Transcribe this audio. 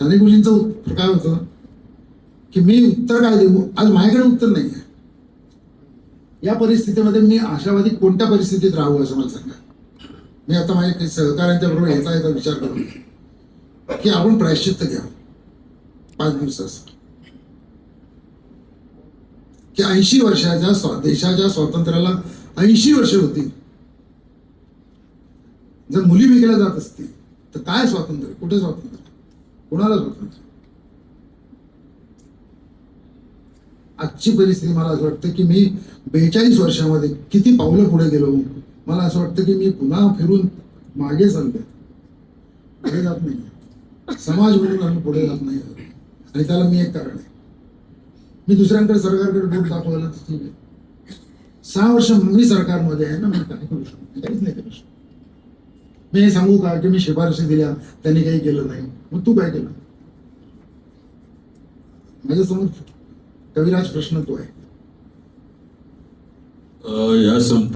साने गुरुजींचं उत्तर काय होतं की मी उत्तर काय देऊ, आज माझ्याकडे उत्तर नाही आहे. या परिस्थितीमध्ये मी आशावादी कोणत्या परिस्थितीत राहू असं मला सांगा. मी आता माझ्या काही सहकाऱ्यांच्या बरोबर याचा विचार करू की आपण प्रायश्चित्त घ्यावं 5 दिवसाचं, की 80 वर्षाच्या देशाच्या स्वातंत्र्याला 80 वर्ष होती. जर मुली विकल्या जात असतील तर काय स्वातंत्र्य, कुठे स्वातंत्र्य, कोणाला स्वातंत्र्य? आजची परिस्थिती मला असं वाटतं की मी 42 वर्षामध्ये किती पावलं पुढे गेलो. मला असं वाटतं की मी पुन्हा फिरून मागे चाललोय, पुढे जात नाही. समाज म्हणून आम्ही पुढे जात नाही आणि त्याला मी एक कारण आहे. मी दुसऱ्यांकडे सरकारकडे बोट दाखवायला ठीक आहे. 6 वर्ष मी सरकारमध्ये आहे ना, मी काय करू शकतो? काहीच नाही करू शकतो. मी हे सांगू का की मी शिफारशी दिल्या त्यांनी काही केलं नाही, मग तू काय केलं? माझ्यासमोर कविराज प्रश्न तो आहे.